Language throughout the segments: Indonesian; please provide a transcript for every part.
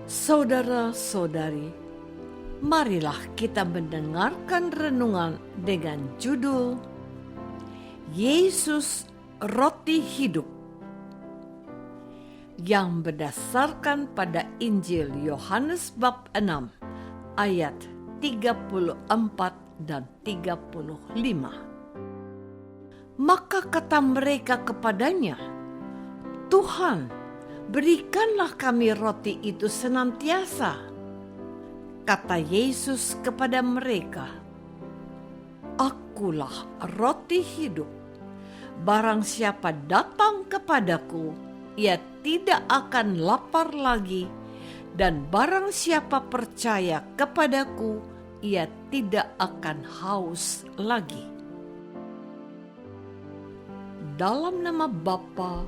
Saudara-saudari, marilah kita mendengarkan renungan dengan judul Yesus Roti Hidup yang berdasarkan pada Injil Yohanes bab 6 ayat 34 dan 35. Maka kata mereka kepadanya, "Tuhan, berikanlah kami roti itu senantiasa." Kata Yesus kepada mereka, "Akulah roti hidup. Barang siapa datang kepadaku, ia tidak akan lapar lagi, dan barang siapa percaya kepadaku, ia tidak akan haus lagi." Dalam nama Bapa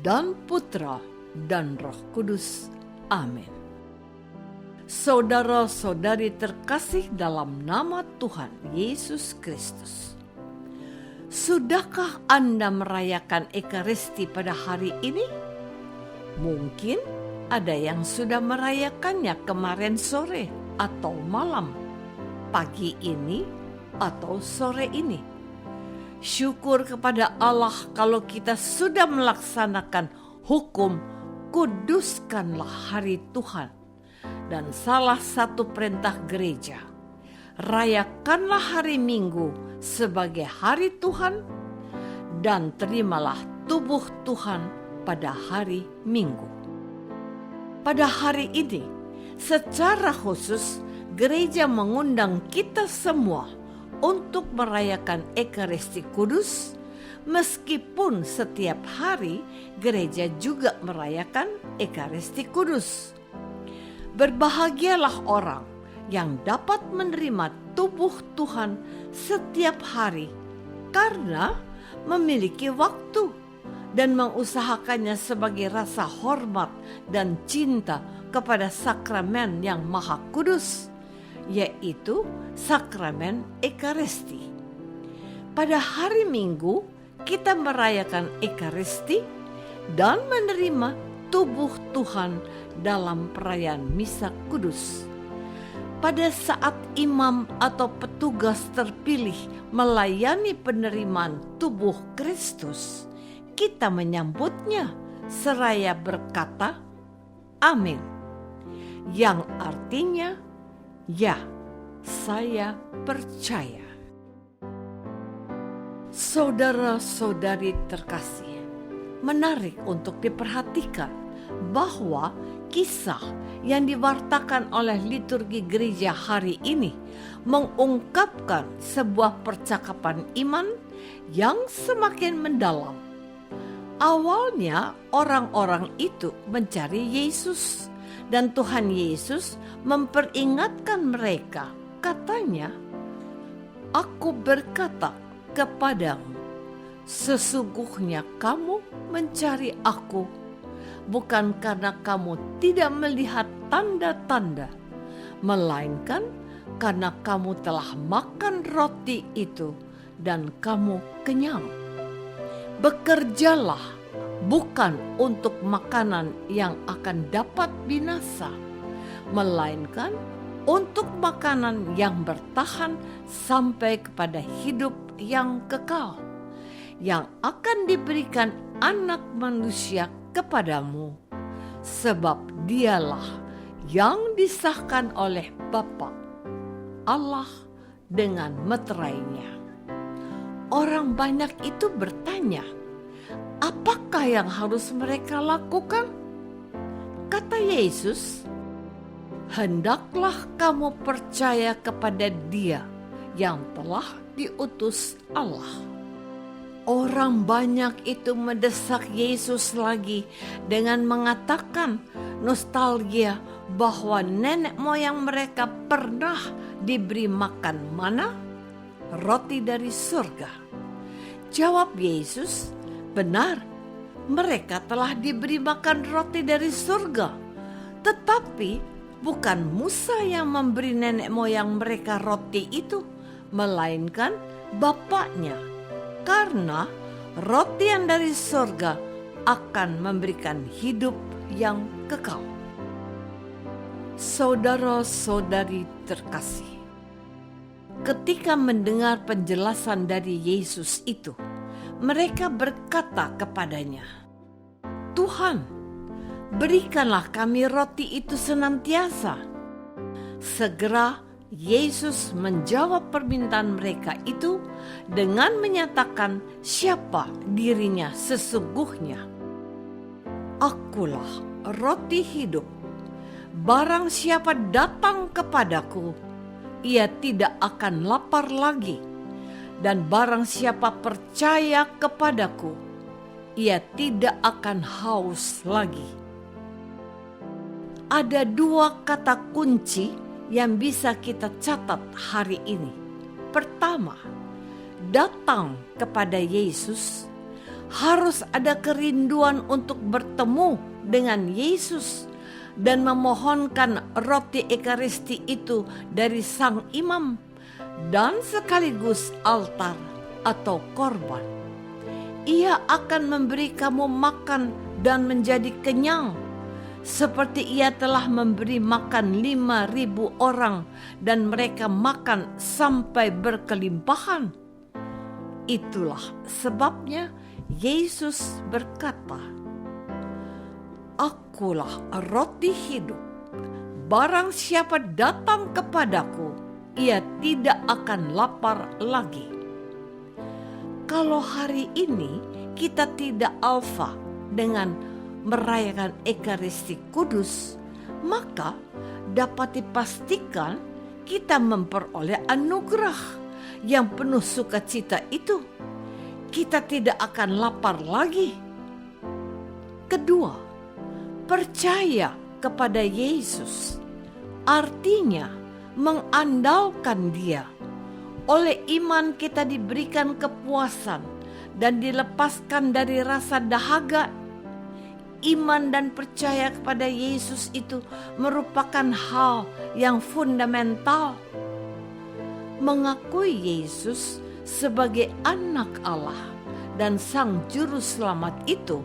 dan Putra dan Roh Kudus. Amin. Saudara-saudari terkasih dalam nama Tuhan Yesus Kristus, sudahkah Anda merayakan Ekaristi pada hari ini? Mungkin ada yang sudah merayakannya kemarin sore atau malam, pagi ini atau sore ini. Syukur kepada Allah kalau kita sudah melaksanakan hukum kuduskanlah hari Tuhan. Dan salah satu perintah gereja, rayakanlah hari Minggu sebagai hari Tuhan dan terimalah tubuh Tuhan pada hari Minggu. Pada hari ini, secara khusus gereja mengundang kita semua untuk merayakan Ekaristi Kudus. Meskipun setiap hari gereja juga merayakan Ekaristi Kudus. Berbahagialah orang yang dapat menerima tubuh Tuhan setiap hari karena memiliki waktu dan mengusahakannya sebagai rasa hormat dan cinta kepada sakramen yang maha kudus, yaitu sakramen Ekaristi. Pada hari Minggu, kita merayakan Ekaristi dan menerima tubuh Tuhan dalam perayaan Misa Kudus. Pada saat imam atau petugas terpilih melayani penerimaan tubuh Kristus, kita menyambutnya seraya berkata, "Amin," yang artinya, "Ya, saya percaya." Saudara-saudari terkasih, menarik untuk diperhatikan bahwa kisah yang diwartakan oleh liturgi gereja hari ini mengungkapkan sebuah percakapan iman yang semakin mendalam. Awalnya orang-orang itu mencari Yesus dan Tuhan Yesus memperingatkan mereka. Katanya, "Aku berkata kepadamu, sesungguhnya kamu mencari aku, bukan karena kamu tidak melihat tanda-tanda, melainkan karena kamu telah makan roti itu dan kamu kenyang. Bekerjalah bukan untuk makanan yang akan dapat binasa, melainkan untuk makanan yang bertahan sampai kepada hidup yang kekal, yang akan diberikan Anak Manusia kepadamu, sebab dialah yang disahkan oleh Bapa Allah dengan meterainya." Orang banyak itu bertanya, apakah yang harus mereka lakukan? Kata Yesus, "Hendaklah kamu percaya kepada Dia yang telah diutus Allah." Orang banyak itu mendesak Yesus lagi dengan mengatakan nostalgia bahwa nenek moyang mereka pernah diberi makan mana, roti dari surga. Jawab Yesus, "Benar, mereka telah diberi makan roti dari surga, tetapi bukan Musa yang memberi nenek moyang mereka roti itu, melainkan bapaknya, karena roti yang dari surga akan memberikan hidup yang kekal. Saudara-saudari terkasih, ketika mendengar penjelasan dari Yesus itu, mereka berkata kepadanya, "Tuhan, berikanlah kami roti itu senantiasa." Segera Yesus menjawab permintaan mereka itu dengan menyatakan siapa dirinya sesungguhnya. "Akulah roti hidup. Barang siapa datang kepadaku, ia tidak akan lapar lagi. Dan barang siapa percaya kepadaku, ia tidak akan haus lagi." Ada dua kata kunci yang bisa kita catat hari ini. Pertama, datang kepada Yesus. Harus ada kerinduan untuk bertemu dengan Yesus dan memohonkan roti Ekaristi itu dari sang imam dan sekaligus altar atau korban. Ia akan memberi kamu makan dan menjadi kenyang, seperti ia telah memberi makan 5.000 orang dan mereka makan sampai berkelimpahan. Itulah sebabnya Yesus berkata, "Akulah roti hidup. Barang siapa datang kepadaku, ia tidak akan lapar lagi." Kalau hari ini kita tidak alfa dengan merayakan Ekaristi Kudus, maka dapat dipastikan kita memperoleh anugerah yang penuh sukacita itu. Kita tidak akan lapar lagi. Kedua, percaya kepada Yesus artinya mengandalkan Dia. Oleh iman kita diberikan kepuasan dan dilepaskan dari rasa dahaga. Iman dan percaya kepada Yesus itu merupakan hal yang fundamental. Mengakui Yesus sebagai anak Allah dan Sang Juru Selamat itu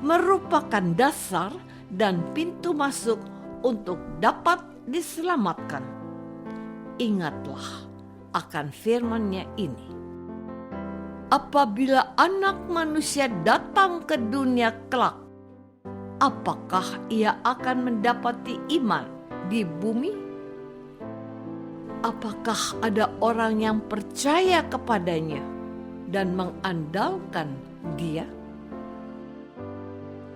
merupakan dasar dan pintu masuk untuk dapat diselamatkan. Ingatlah akan firman-Nya ini. Apabila Anak Manusia datang ke dunia kelak, apakah ia akan mendapati iman di bumi? Apakah ada orang yang percaya kepadanya dan mengandalkan Dia?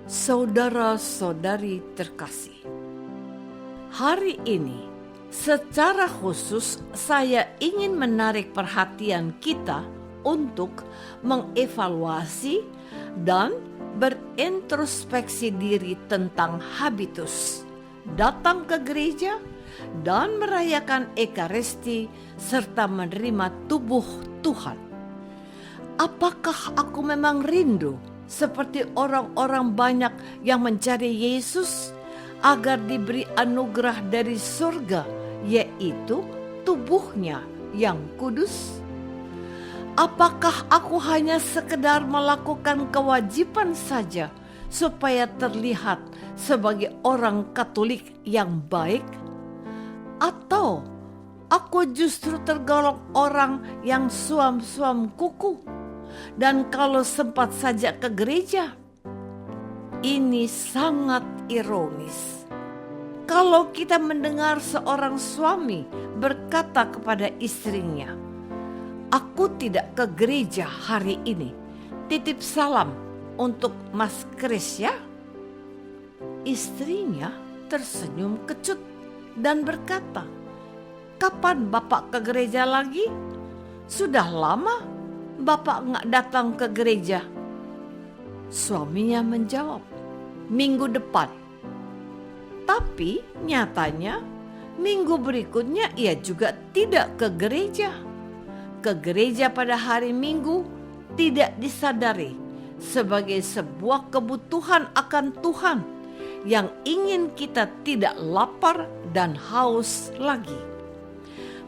Saudara-saudari terkasih, hari ini secara khusus saya ingin menarik perhatian kita untuk mengevaluasi dan berintrospeksi diri tentang habitus, datang ke gereja dan merayakan Ekaristi serta menerima tubuh Tuhan. Apakah aku memang rindu seperti orang-orang banyak yang mencari Yesus agar diberi anugerah dari surga, yaitu tubuhnya yang kudus? Apakah aku hanya sekedar melakukan kewajiban saja supaya terlihat sebagai orang Katolik yang baik? Atau aku justru tergolong orang yang suam-suam kuku dan kalau sempat saja ke gereja? Ini sangat ironis. Kalau kita mendengar seorang suami berkata kepada istrinya, "Aku tidak ke gereja hari ini. Titip salam untuk Mas Kris ya." Istrinya tersenyum kecut dan berkata, "Kapan Bapak ke gereja lagi? Sudah lama Bapak nggak datang ke gereja." Suaminya menjawab, "Minggu depan." Tapi nyatanya minggu berikutnya ia juga tidak ke gereja. Ke gereja pada hari Minggu tidak disadari sebagai sebuah kebutuhan akan Tuhan yang ingin kita tidak lapar dan haus lagi.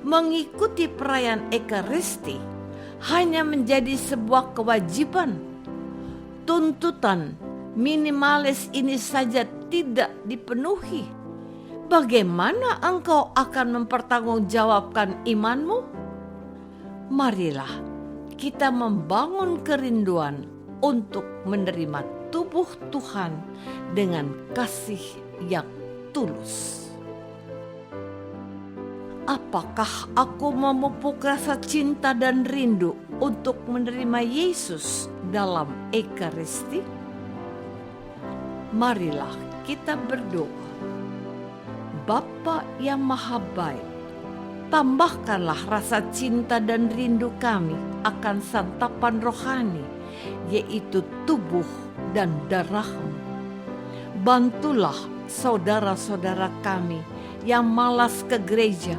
Mengikuti perayaan Ekaristi hanya menjadi sebuah kewajiban. Tuntutan minimalis ini saja tidak dipenuhi. bagaimana engkau akan mempertanggungjawabkan imanmu? Marilah kita membangun kerinduan untuk menerima tubuh Tuhan dengan kasih yang tulus. Apakah aku memupuk rasa cinta dan rindu untuk menerima Yesus dalam Ekaristi? Marilah kita berdoa. Bapa yang Maha Baik, tambahkanlah rasa cinta dan rindu kami akan santapan rohani, yaitu tubuh dan darah-Mu. Bantulah saudara-saudara kami yang malas ke gereja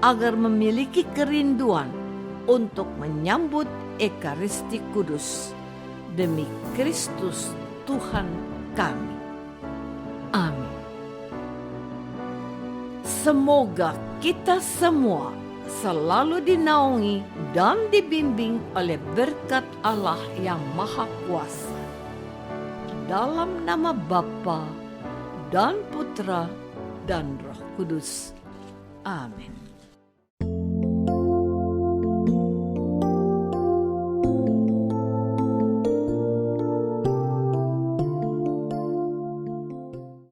agar memiliki kerinduan untuk menyambut Ekaristi Kudus. Demi Kristus Tuhan kami. Amin. Semoga kita semua selalu dinaungi dan dibimbing oleh berkat Allah yang Maha Kuasa. Dalam nama Bapa dan Putra dan Roh Kudus. Amin.